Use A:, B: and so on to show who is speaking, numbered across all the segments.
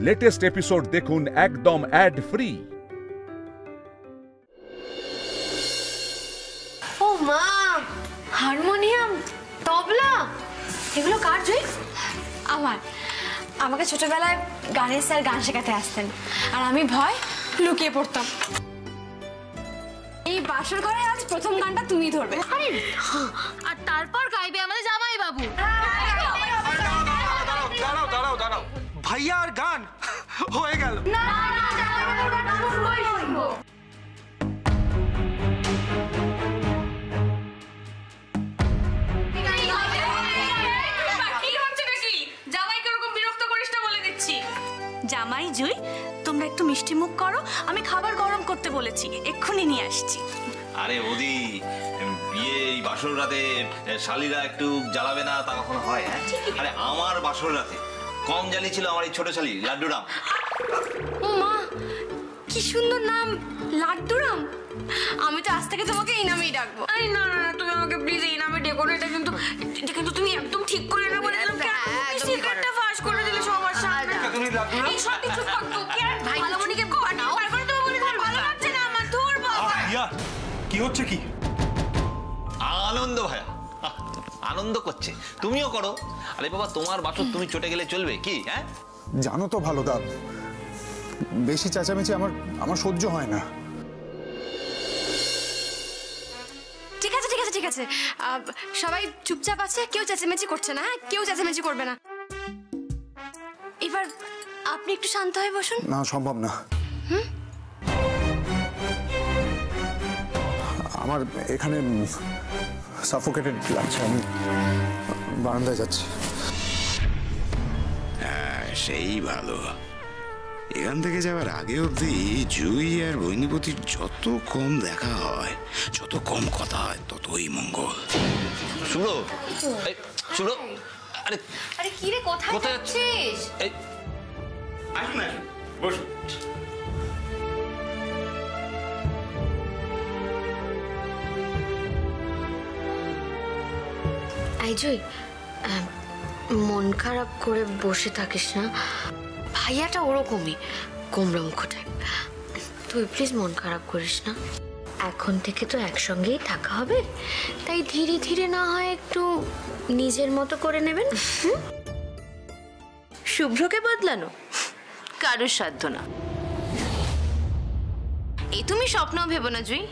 A: Latest episode দেখুন একদম add free.
B: ও মা, হারমোনিয়াম, তবলা, এগুলো কার জয়?
C: আমার। আমাকে ছোটবেলায় গানের স্যার গান শেখাতে আসতেন, আর আমি ভয় লুকিয়ে পড়তাম। এই বাসর ঘরে আজ প্রথম গানটা তুমি ধরবে,
B: আর তারপর গাইবে আমাদের জামাই বাবু।
D: দাঁড়াও দাঁড়াও দাঁড়াও, ভাইয়া আর গান হয়ে গেল।
E: জামাই জুই, তোমরা একটু মিষ্টি মুখ করো, আমি খাবার গরম করতে বলেছি, এক্ষুনি নিয়ে আসছি।
F: আরে ওদি, বিয়ে এই বাসর রাতে শালিরা একটু জ্বালাবে না তা কখনো হয়? হ্যাঁ, আরে আমার বাসর রাতে কম জ্বালি ছিল আমার এই ছোট শালি লাড্ডুরাম।
C: ও মা, কি সুন্দর নাম, লাড্ডুরাম। আমি তো আজ থেকে তোমাকে এই নামেই ডাকবো।
B: আরে না না না, তুমি আমাকে প্লিজ এই নামে ডেকো না। এটা কিন্তু তুমি একদম ঠিক করে না বলে দিলাম। সিক্রেটটা ফাঁস করে দিলে সবার সামনে।
D: তুমি লাড্ডুরাম,
B: এই সত্যি চুপ থাকো। কি আর ভালোমণিকে পাঠাও পার করে দেবো বলে ভালো লাগছে না আমার। ধর বাবা,
D: কি হচ্ছে কি?
F: আনন্দ ভাইয়া আনন্দ করছে, তুমিও করো। আরে বাবা, তোমার বাসর তুমি চটে গেলে চলবে কি? হ্যাঁ,
G: জানো তো ভালো দা, বেশি চেঁচামেচি আমার সহ্য হয় না।
C: ঠিক আছে ঠিক আছে ঠিক আছে, সবাই চুপচাপ আছে, কেউ চেঁচামেচি করছে না। হ্যাঁ, কেউ চেঁচামেচি করবে না। এবার আপনি একটু শান্ত হয়ে বসুন।
G: না, সম্ভব না। আমার এখানে সাফোকেটেড লাগছে, আমি বারান্দায় যাচ্ছি।
H: হ্যাঁ, সেই ভালো। এখান থেকে যাওয়ার আগে অবধি জুই আর বৈনীপতির যত কম দেখা হয়, যত কম কথা হয়, ততই মঙ্গল।
F: শুভ্র, শুভ্র, আরে
B: আরে কি রে, কোথায় যাচ্ছিস?
H: আসুন আসুন, বসুন।
B: জয়, মন খারাপ করে বসে থাকিস না। ভাইয়াটা ওরকমই গোমরা মুখ টাইপ। তুই প্লিজ মন খারাপ করিস না। এখন থেকে তো একসঙ্গেই থাকা হবে, তাই ধীরে ধীরে না হয় একটু নিজের মতো করে নেবেন। শুভ্রকে বদলানো কারোর সাধ্য না। এই তুমি স্বপ্নও ভেবো না জুই।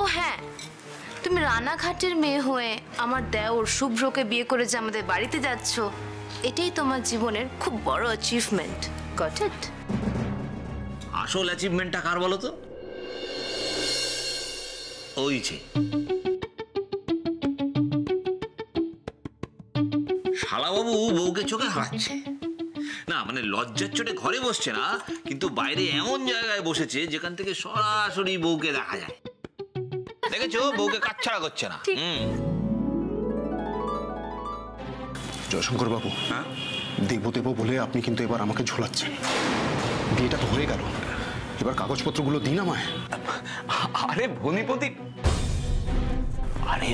B: ও হ্যাঁ, তুমি রানাঘাটের মেয়ে হয়ে আমার দেওর শুভ্রকে বিয়ে করে যে আমাদের বাড়িতে যাচ্ছ, এটাই তোমার জীবনের খুব বড় অ্যাচিভমেন্ট। Got it?
F: আসল অ্যাচিভমেন্টটা কার বলো তো? ওই যে শালাবাবু বউকে চোখে হারাচ্ছে না, মানে লজ্জার চোটে ঘরে বসছে না, কিন্তু বাইরে এমন জায়গায় বসেছে যেখান থেকে সরাসরি বউকে দেখা যায়। দেখেছো, বউকে কাটছাড়া করছে না।
G: জয়শঙ্কর বাবু, হ্যাঁ, দেবো দেবো বলে আপনি কিন্তু এবার আমাকে ঝোলাচ্ছেন। বিয়েটা তো হয়ে গেল, এবার কাগজপত্রগুলো দিন আমায়।
I: আরে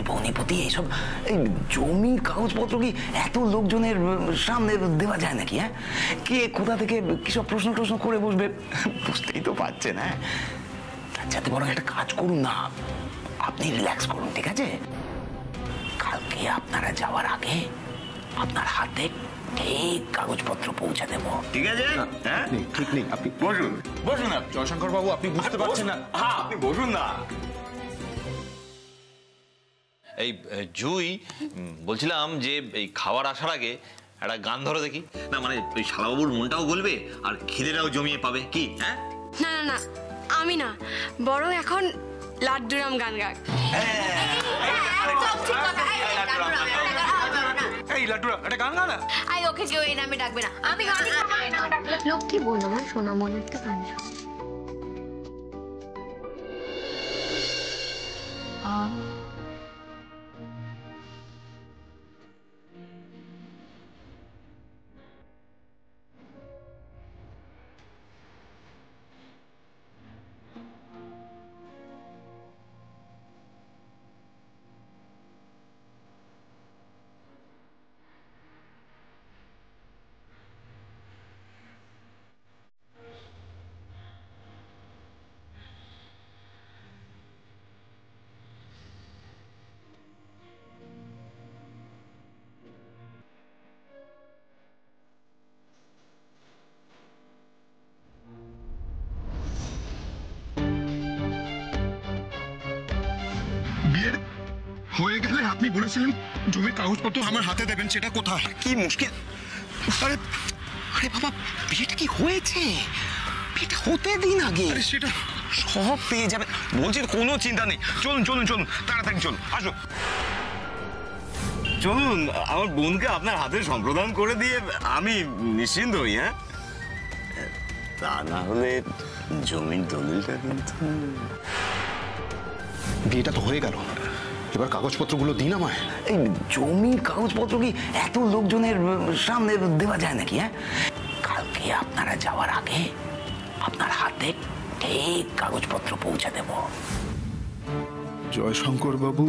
I: ভনিপতি, এইসব এই জমির কাগজপত্র কি এত লোকজনের সামনে দেওয়া যায় নাকি? হ্যাঁ, কে কোথা থেকে কিসব প্রশ্ন টশ্ন করে বসবে, বুঝতেই তো পারছেন। হ্যাঁ, যাতে বরং একটা কাজ করুন না, আপনি রিল্যাক্স করুন, ঠিক আছে? কালকে আপনারা যাওয়ার আগে আপনার হাতে ঠিক কাগজপত্র পৌঁছে দেব, ঠিক আছে? হ্যাঁ,
G: ঠিক নেই, আপনি
I: বসুন বসুন।
G: জয়শঙ্কর বাবু, আপনি বুঝতে পারছেন না।
I: হ্যাঁ, আপনি বসুন না।
F: এই জুই, বলছিলাম যে এই খাবার আসার আগে একটা গান ধরো দেখি না, মানে ওই শালাবাবুর মনটাও গলবে আর খিদেটাও জমিয়ে পাবে কি? হ্যাঁ,
C: না না না, আমি না, বরং এখন লাড্ডুরাম গান গাক।
D: এই লাড্ডুরাম, একটা গান গানা।
B: আই ওকে কেউ এই নামে ডাকবে না। আমি গানই লক্ষ্মী বোন, আমার সোনা মনে একটা গান।
G: বলেছিলেন জমির কাগজপত্র আমার হাতে দেবেন, সেটা কোথায়?
I: কি মুশকিল! আরে আরে বাবা, বিয়েটা কি হয়েছে? বিয়েটা হতে দিন আগে।
G: আরে সেটা
I: সব পেয়ে যাবে বলছি, কোনো চিন্তা নেই। চলুন চলুন চলুন, তাড়াতাড়ি চলুন, আসুন চলুন। আমার বোনকে আপনার হাতে সম্প্রদান করে দিয়ে আমি নিশ্চিন্ত হই। হ্যাঁ, তা না হলে জমির দলিলটা কিন্তু।
G: বিয়েটা তো হয়ে গেল, এবার কাগজপত্রগুলো দিন আমায়।
I: এই জমির কাগজপত্র কি এত লোকজনের সামনে দেওয়া যায় নাকি? হ্যাঁ, কালকে আপনারা যাওয়ার আগে আপনার হাতে ঠিক কাগজপত্র পৌঁছে দেব।
G: জয়শঙ্কর বাবু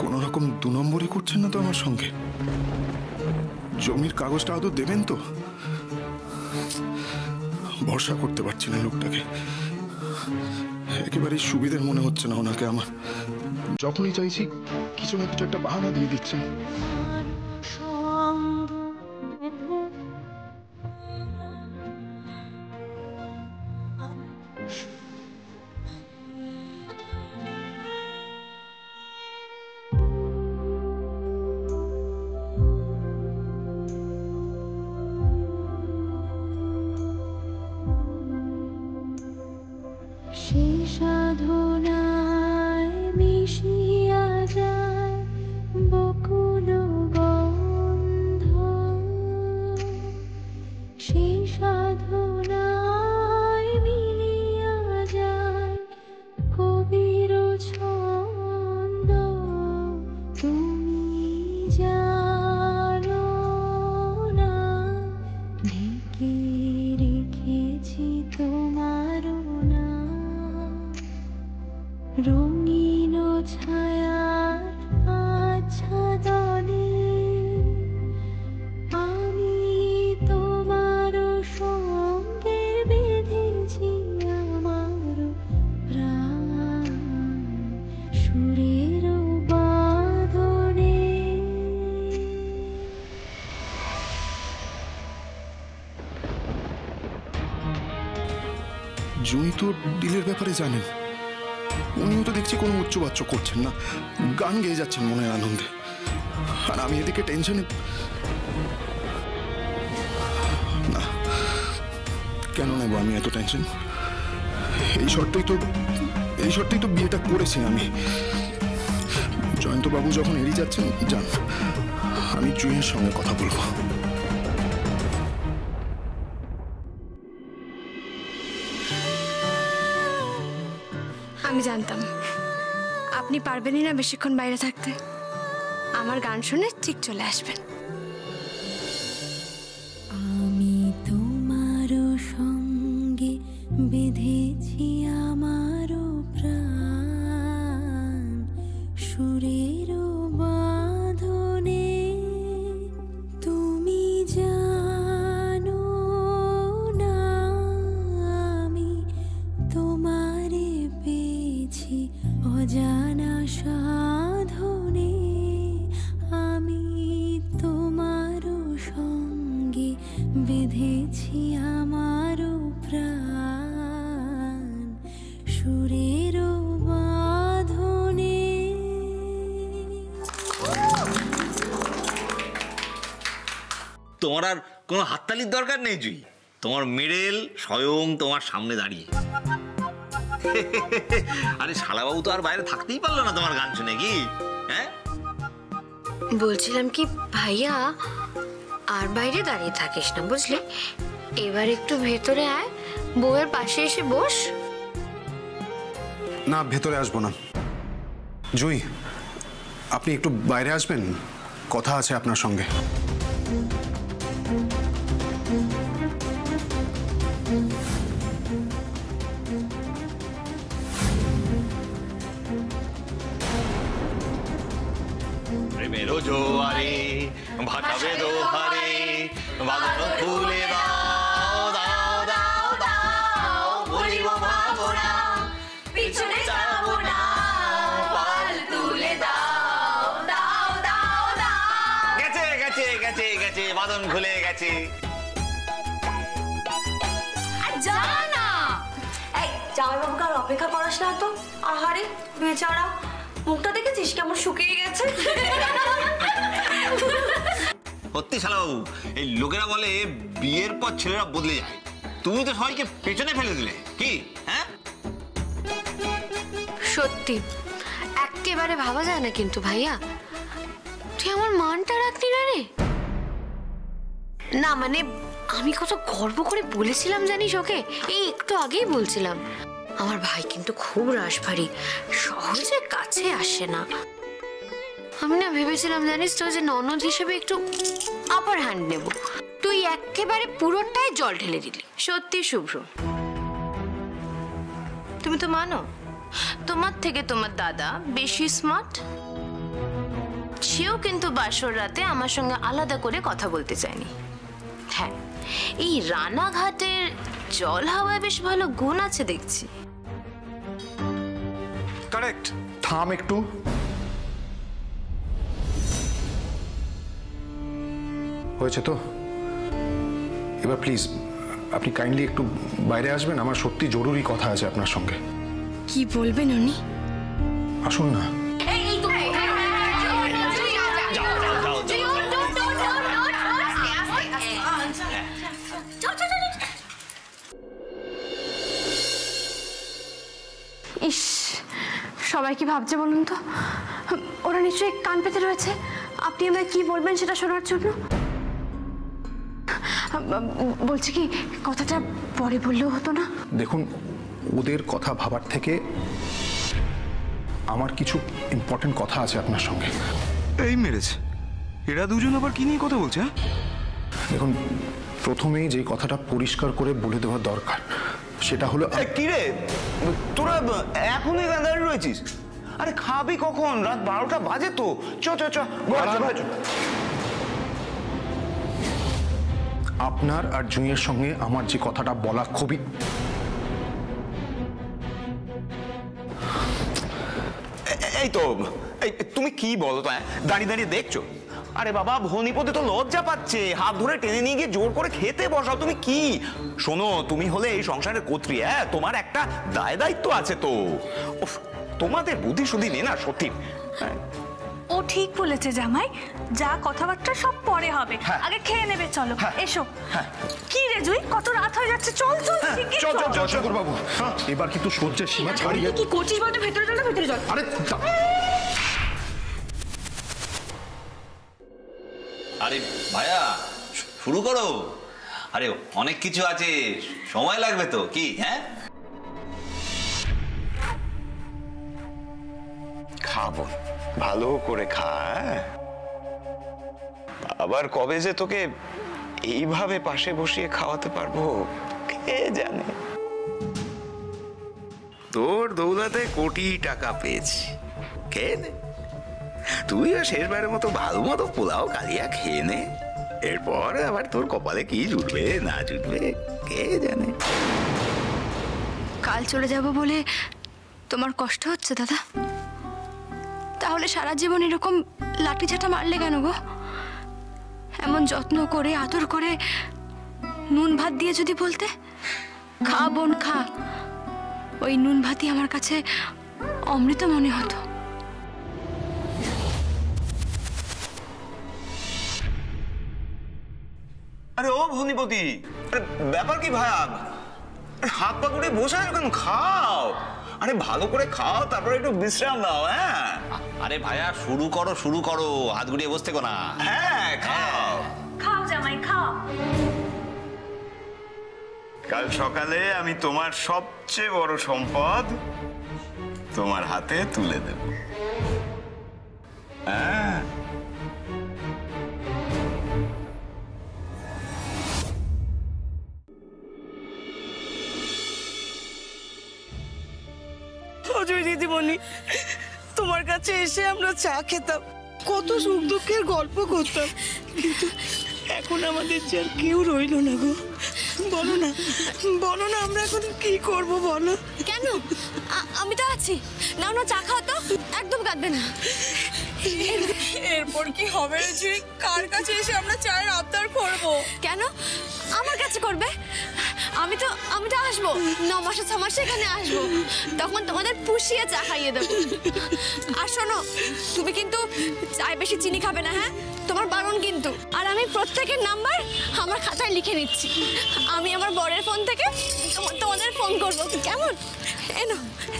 G: কোন রকম 2 নম্বরই করছেন না তো আমার সঙ্গে? জমির কাগজটা আদৌ দেবেন তো? ভরসা করতে পারছি না লোকটাকে, একেবারেই সুবিধার মনে হচ্ছে না ওনাকে আমার। যখনই চাইছি কিছু না কিছু একটা বাহানা দিয়ে দিচ্ছেন।
J: সেই সাধনায় মিশিয়া যায় বকুল গন্ধ, সেই সাধনায় মিলিয়া যায় কবির ছন্দ। তুমি জানো না ঢেকে রেখেছি তোমার রঙিন ছায়ার আচ্ছাদনে, আমি তোমার সঙ্গে বেঁধেছি আমার প্রাণ সুরের বাঁধনে।
G: জুঁই তো ডিলের ব্যাপারে জানেন, উনিও তো দেখছি কোনো উচ্চবাচ্য করছেন না, গান গেয়ে যাচ্ছেন মনের আনন্দে। আর আমি এদিকে টেনশনে। না, কেন নেব আমি এত টেনশন? এই শর্তেই তো বিয়েটা করেছি আমি। জয়ন্তবাবু যখন এড়িয়ে যাচ্ছেন, যান, আমি জুঁইয়ের সঙ্গে কথা বলবো।
C: আমি জানতাম আপনি পারবেনই না বেশিক্ষণ বাইরে থাকতে। আমার গান শুনে ঠিক চলে আসবেন।
J: আমি তোমার সঙ্গে বেঁধেছি আমার প্রাণ সুরের বাঁধনে। তুমি জানো না আমি তোমারে পেয়েছি অজানা সাধনে। আমি তোমার সঙ্গে বেঁধেছি আমার প্রাণ সুরের বাঁধনে।
F: তোমার আর কোনো হাততালির দরকার নেই জুই, তোমার মেডেল স্বয়ং তোমার সামনে দাঁড়িয়ে। আরে শালাবাবু তো আর বাইরে থাকতেই পারলো না তোমার গান শুনে, কি? হ্যাঁ,
B: বলছিলাম কি ভাইয়া, আর বাইরে দাঁড়িয়ে থাকিস না বুঝলি, এবার একটু ভেতরে আয়, বউয়ের পাশে এসে বস।
G: না, ভেতরে আসবো না। জুঁই, আপনি একটু বাইরে আসবেন, কথা আছে আপনার সঙ্গে।
F: প্রেমের জোয়ারে ভাটাবে দোহারে বাদল খুলে দাও দাও দাও দাও, বলিব ভাবনা পিছনে যাব না, পাল তুলে দাও দাও দাও দাও। গেছে গেছে গেছে গেছে, বাদন খুলে গেছে।
E: যা না, এই জামাইবাবুকে আর অপেক্ষা করাস না তো। আহারে বেচারা, মুখটা দেখেছিস কেমন শুকিয়ে গেছে?
F: সত্যি শালাবাবু, এই লোকেরা বলে বিয়ের পর ছেলেরা বদলে যায়, তুমি তো সবাইকে পেছনে ফেলে দিলে কি? হ্যাঁ
B: সত্যি একেবারে ভাবা যায় না কিন্তু ভাইয়া, তুই আমার মানটা রাখলি না রে। না মানে আমি কত গর্ব করে বলেছিলাম জানিস ওকে, এই একটু আগেই বলছিলাম আমার ভাই কিন্তু খুব রাশভারী, সহজে কাছে আসে না। আমি না ভেবেছিলাম জানিস তো যে ননদ হিসেবে একটু আপার হ্যান্ড নেব, তুই একেবারে পুরোটাই জল ঢেলে দিলি।
E: সত্যি শুভ্র, তুমি তো মানো তোমার থেকে তোমার দাদা বেশি স্মার্ট। সেও কিন্তু বাসর রাতে আমার সঙ্গে আলাদা করে কথা বলতে চায়নি। হ্যাঁ, এই রানাঘাটের জল হাওয়ায় বেশ ভালো গুণ আছে দেখছি।
G: কারেক্ট। থাম একটু। হয়েছে তো, এবার প্লিজ আপনি কাইন্ডলি একটু বাইরে আসবেন, আমার সত্যি জরুরি কথা আছে আপনার সঙ্গে।
C: কি বলবেন উনি?
G: আসুন না।
C: ইস, সবাই কি ভাবছে বলুন তো? ওরা নিশ্চয়ই কান পেতে রয়েছে আপনি আমায় কি বলবেন সেটা শোনার জন্য। বলছি কি, কথাটা পরে বললেও হতো না?
G: দেখুন, ওদের কথা ভাবার থেকে আমার কিছু ইম্পর্টেন্ট কথা আছে আপনার সঙ্গে।
D: এই মেরেছে, এরা দুজন আবার কি নিয়ে কথা বলছে?
G: দেখুন, প্রথমেই যে কথাটা পরিষ্কার করে বলে দেওয়া দরকার সেটা হলো,
I: কি রে তোরা এখনই দাঁড়িয়ে রয়েছিস? আরে খাবি কখন? রাত 12টা বাজে তো। চ চ চ।
G: আপনার আর জুঁইয়ের সঙ্গে আমার যে কথাটা বলা খুবই,
I: এই তো, এই তুমি কি বলো তো? দাঁড়িয়ে দাঁড়িয়ে দেখছো? আরে বাবা, ভনিপতি তো লজ্জা পাচ্ছে, হাত ধরে টেনে নিয়ে গিয়ে জোর করে খেতে বসাও। তুমি কি শোনো, তুমি হলে এই সংসারের কর্ত্রী, হ্যাঁ, তোমার একটা দায় দায়িত্ব আছে তো। তোমাদের বুদ্ধি শুদ্ধি নেই না সত্যি।
E: ও ঠিক বলেছে জামাই, যা কথাবার্তা সব পরে হবে, আগে খেয়ে নেবে। চলো এসো। কি রে জুই, কত রাত হয়ে যাচ্ছে, চল চল
G: চল চল চল শঙ্কর বাবু, এবার কিন্তু সহ্যের সীমা ছাড়িয়ে।
E: কি করছিস বলতো? ভেতরে চল, ভেতরে চল।
G: আরে
F: আরে ভাইয়া শুরু করো। আরে অনেক কিছু আছে, সময় লাগবে তো কি? হ্যাঁ
I: খাবো, ভালো করে খা। আবার কবে যে তোকে এইভাবে পাশে বসিয়ে খাওয়াতে পারবো কে জানে। তোর দৌলতে কোটি টাকা পেয়েছি, খেয়ে নে। তুইও শেষবারের মতো ভালো মতো পোলাও কালিয়া খেয়ে নে। এরপর আবার তোর কপালে কি জুটবে না জুটবে কে জানে।
C: কাল চলে যাব বলে তোমার কষ্ট হচ্ছে দাদা? তাহলে সারা জীবন এরকম লাঠি ঝাঁটা মারলে কেন গো? এমন যত্ন করে আদর করে নুন ভাত দিয়ে যদি বলতে, খা বোন খা, ওই নুন ভাতই আমার কাছে অমৃত মনে হতো।
I: আরে ও ভনিপতি, আরে ব্যাপার কি ভাইয়া? হাত পা করে বসে আছো কেন? খাও। আরে ভালো করে খাও, তারপরে একটু বিশ্রাম নাও। হ্যাঁ
F: আরে ভাইয়া শুরু করো শুরু করো, হাত গুড়িয়ে বসতে কো না।
I: হ্যাঁ খাও
E: খাও জামাই খাও।
I: কাল সকালে আমি তোমার সবচেয়ে বড় সম্পদ তোমার হাতে তুলে দেব। হ্যাঁ
K: অজয় দিদিমণি, তোমার কাছে এসে আমরা চা খেতাম, কত সুখ দুঃখের গল্প করতাম, কিন্তু এখন আমাদের যে আর কেউ রইল না গো। বলো না, বলো না, আমরা এখন কি করব বলো?
C: কেন? আমি তো আছি, নাও না চা খাও তো, একদম কাঁদবে না।
K: এরপর কি হবে রে জুই? কার কাছে এসে আমরা চায়ের আবদার করব?
C: কেন আমার কাছে করবে? আমি তো আসবো 9 মাসে 6 মাসে এখানে আসবো, তখন তোমাদের পুষিয়ে চা খাইয়ে দেবো। আর শোনো, তুমি কিন্তু চায় বেশি চিনি খাবে না, হ্যাঁ? তোমার বারণ কিন্তু। আর আমি প্রত্যেকের নাম্বার আমার খাতায় লিখে নিচ্ছি। আমি আমার বরের ফোন থেকে তোমাদের ফোন করবো, কেমন? এনো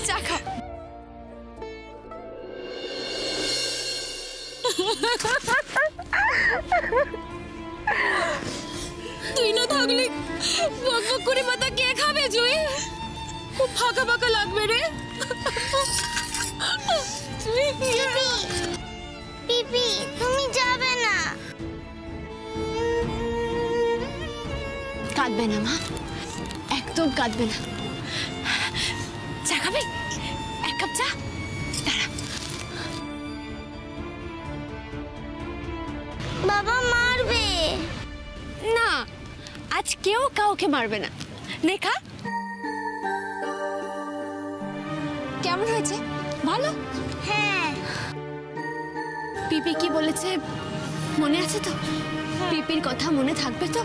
C: চা খাও। তুই না থাকলে বক বক করে মাথা কে খাবে জুই? খুব ফাঁকা ফাঁকা লাগবে রে।
J: পিপি তুমি যাবে না?
C: কাঁদবে না মা, একদম কাঁদবে না। চা খাবে? 1 কাপ চা? দাঁড়া।
J: বাবা মারবে
C: না, আজ কেউ কাউকে মারবে না। নেখা কেমন হয়েছে? ভালো?
J: হ্যাঁ।
C: পিপি কি বলেছে মনে আছে তো? পিপির কথা মনে থাকবে তো?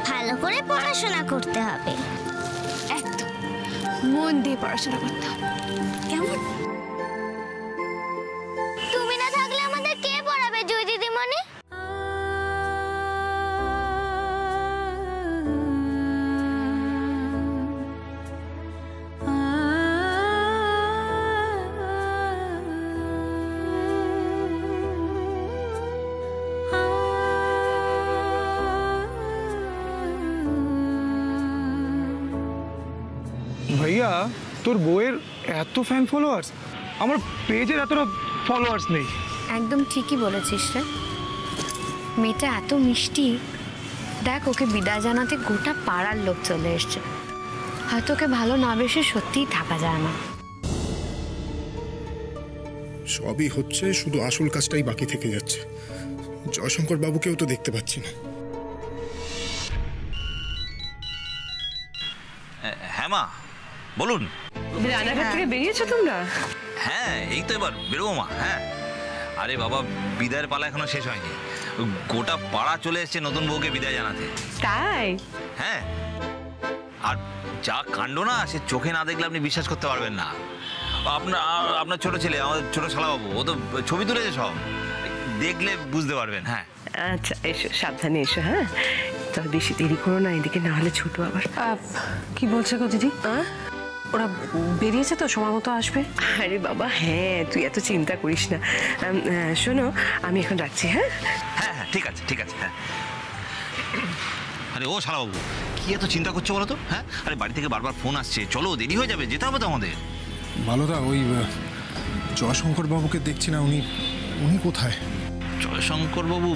J: ভালো করে পড়াশোনা করতে হবে,
C: একদম মন দিয়ে পড়াশোনা করতে হবে, কেমন?
J: তুমি না থাকলে আমাদের কে পড়াবে জুই দিদিমণি?
D: ভাইয়া তোর বউয়ের এত ফ্যান ফলোয়ার্স, আমার পেজের এতটা ফলোয়ার্স নেই।
B: একদম ঠিকই বলেছিস রে, মেয়েটা এত মিষ্টি। দেখ, ওকে বিদায় জানাতে গোটা পাড়ার লোক চলে এসছে। হয়তো ওকে ভালো না বেশে সত্যিই থাকা যায় না।
G: সবই হচ্ছে, শুধু আসল কাজটাই বাকি থেকে যাচ্ছে। জয়শঙ্কর বাবুকেও তো দেখতে পাচ্ছি না।
F: হ্যাঁ মা বলুন।
K: রানাঘাট থেকে বেরিয়েছো তোমরা?
F: হ্যাঁ এই তো এবার বেরোবো মা। হ্যাঁ আরে বাবা, বিদায়ের পালা এখনো শেষ হয়নি। গোটা পাড়া চলে এসছে নতুন বউকে বিদায় জানাতে।
K: তাই?
F: হ্যাঁ, আর যা কাণ্ড না, সে চোখে না দেখলে আপনি বিশ্বাস করতে পারবেন না। আপনার ছোট ছেলে, আমাদের ছোট শালাবাবু, ও তো ছবি তুলেছে, সব দেখলে বুঝতে পারবেন। হ্যাঁ
K: আচ্ছা এসো, সাবধানে এসো। হ্যাঁ তবে বেশি দেরি করো না, এদিকে না হলে ছোট আবার। কি বলছে গো দিদি? ওরা বেরিয়েছে তো, সময় মতো আসবে? আরে বাবা হ্যাঁ, তুই এত চিন্তা করিস না। শোনো আমি এখন রাখছি। হ্যাঁ
F: হ্যাঁ হ্যাঁ ঠিক আছে ঠিক আছে। হ্যাঁ আরে ও শালাবাবু, কি এত চিন্তা করছো বলো তো? হ্যাঁ আরে বাড়ি থেকে বারবার ফোন আসছে, চলো দেরি হয়ে যাবে, যেতে হবে তো আমাদের।
G: ভালোদা, ওই জয়শঙ্কর বাবুকে দেখছি না, উনি কোথায়?
F: জয়শঙ্কর বাবু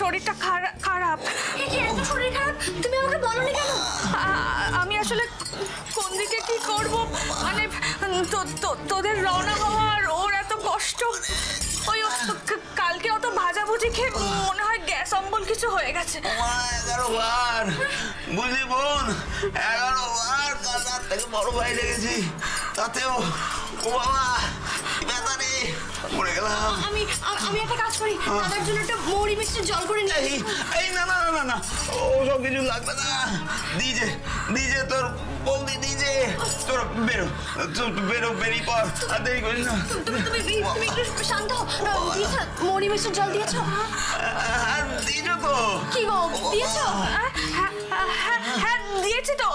C: শরীরটা খারাপ। এত শরীর খারাপ, তুমি আমাকে বলোনি কেন? আমি আসলে কোন দিকে কি করব, মানে তোদের রওনা হওয়ার ওর এত কষ্ট। ওই কালকে অত ভাজাভুজি খেয়ে মনে হয় গ্যাস অম্বল কিছু হয়ে গেছে।
F: 11 বার বুঝলি বোন, 11 বার কাঁটার থেকে বড় ভাই লেগেছি, তাতেও ও বাবা ব্যথা নেই, মরে গেলাম।
C: আমি একটা কাজ করি, দাদার জন্য একটা মৌরি মিষ্টি জল করে নিই।
F: এই না না না না, ও সব কিছু লাগবে না। দিজে তোর বৌদি, দিজে তোর বেরো বেরিয়ে পর, আর দেরি করিস না।
C: তুমি একটু শান্ত হও। মৌরি মিষ্টির জল দিয়েছো?
F: আর দিয়েছো তো? কি গো দিয়েছো?
C: হ্যাঁ দিয়েছি তো।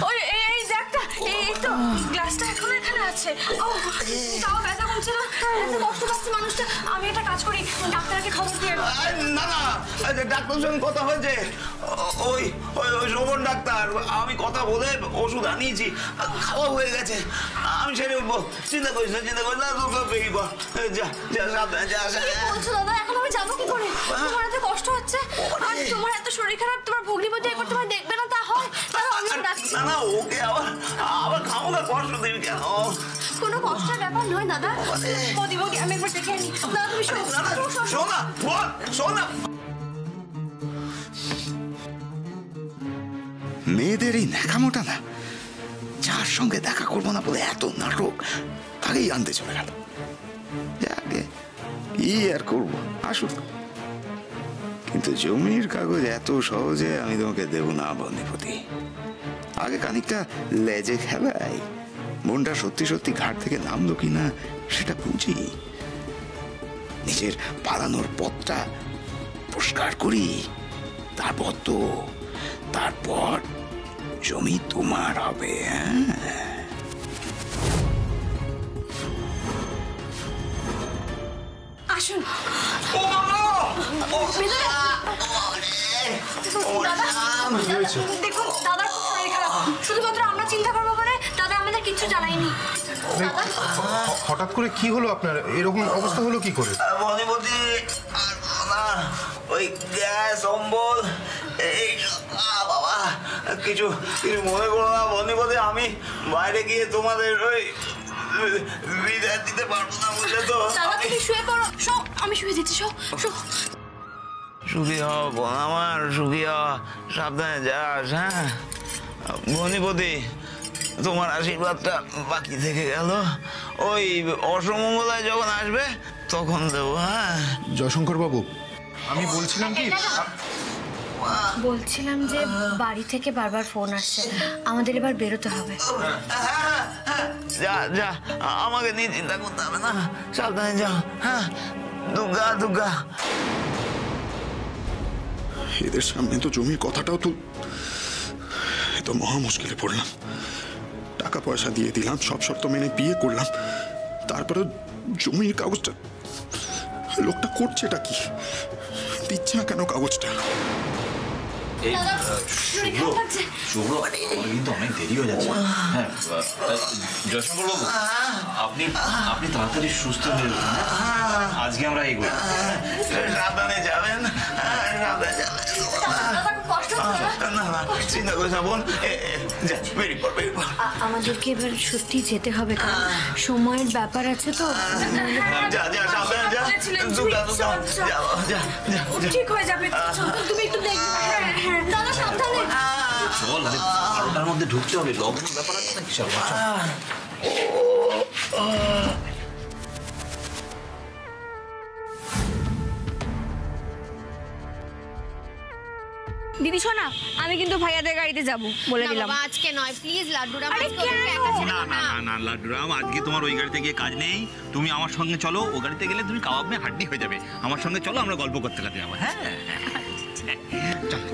C: ওই এই দেখটা, এই তো গ্লাসটা এখনো এখানে আছে। তাও ব্যথা করছে না, এত কষ্ট পাচ্ছে মানুষটা। আমি একটা কাজ করি, ডাক্তারকে খবর দিয়ে।
F: না না, ডাক্তারের সঙ্গে কথা হয়েছে, ওই শোভন ডাক্তার, আমি কথা বলে ওষুধ আনিয়েছি, খাওয়া হয়ে গেছে, আমি সেরে উঠবো। চিন্তা করিস না, তোর বেরিয়ে পর। যা যা সাবধানে যা।
C: বলছো দাদা, এখন আমি যাবো কি করে? তোমার এত কষ্ট হচ্ছে, আর তোমার এত শরীর খারাপ, তোমার ভগ্নিপতি একবার তোমার দেখবে না, তা হয়?
F: না না, ওকে আবার খামোকা কষ্ট দিবি কেন?
C: কোনো কষ্টের ব্যাপার নয় দাদা। বৌদি আমি একবার দেখে আনি। দাদা তুমি শোনা।
F: শোনা
H: মেয়েদের এই ন্যাকামোটা না, যার সঙ্গে দেখা করবো না বলে এত নাটক আগেই আনতে চলে গেল। যাকে কি আর করবো, আসুক। কিন্তু জমির কাগজ এত সহজে আমি তোমাকে দেব না বন্দিপতি। আগে খানিকটা লেজে খেলাই, মনটা সত্যি সত্যি ঘাট থেকে নামলো কিনা সেটা বুঝি, নিজের পালানোর পথটা পরিষ্কার করি, তারপর জমি তোমার হবে।
C: আসুন। দেখুন দাদার খুব শরীর খারাপ, শুধুমাত্র আমরা চিন্তা করবো বলে দাদা আমাদের কিচ্ছু জানায়নি।
G: হঠাৎ করে কি হলো আপনার? এরকম অবস্থা হলো কি করে?
F: বনিপতি ওই গ্যাস অম্বল এই বাবা, কিছু মনে করো না বনিপতি। আমি বাইরে গিয়ে তোমাদের ওই বিদায় দিতে পারবো না, বুঝলে তো।
C: তুমি শুয়ে পড়ো, আমি শুয়ে দিচ্ছি।
F: সুখী হও বোন আমার, সুখী হও, সাবধানে যাস। হ্যাঁ বনিপতি, তোমার আশীর্বাদটা বাকি থেকে গেল, ওই অসমঙ্গলায় যখন আসবে তখন দেবো। হ্যাঁ
G: জয়শঙ্কর বাবু, আমি বলছিলাম
B: যে বাড়ি থেকে বারবার ফোন আসছে, আমাদের এবার বেরোতে হবে।
F: যা আমাকে নিয়ে চিন্তা করতে হবে না, সাবধানে যাও। হ্যাঁ দুর্গা।
G: এদের সামনে তো জমির কথাটাও তো মহা মুশকিলে পড়লাম। টাকা পয়সা দিয়ে দিলাম, সব শর্ত মেনে বিয়ে করলাম, তারপরে জমির কাগজটা লোকটা করছেটা কি? দিচ্ছে না কেন কাগজটা?
F: শুভ্র, কিন্তু অনেক দেরি হয়ে যাচ্ছে। হ্যাঁ জয়শঙ্কর বাবু, আপনি তাড়াতাড়ি সুস্থ হয়ে উঠুন। আজকে আমরা এগোই। সাবধানে যাবেন, চিন্তা করে যাবো।
B: আমাদেরকে এবার সত্যি যেতে হবে, কারণ সময়ের ব্যাপার আছে তো।
C: ঠিক হয়ে যাবে, তুমি একটু দেখবে। দাদা সাবধানে
F: চল, 12টার মধ্যে ঢুকতে হবে, লগ্ন ব্যাপার আছে নাকি?
C: দিদি শোনা, আমি কিন্তু ভাইয়াদের গাড়িতে যাব বলে দিলাম।
B: আজকে নয় প্লিজ লাড্ডুরাম।
F: না লাড্ডুরাম, আজকে তোমার ওই গাড়িতে গিয়ে কাজ নেই। তুমি আমার সঙ্গে চলো, ও গাড়িতে গেলে তুমি কাবাব মে হাড্ডি হয়ে যাবে। আমার সঙ্গে চলো, আমরা গল্প করতে যাবো। হ্যাঁ চলো।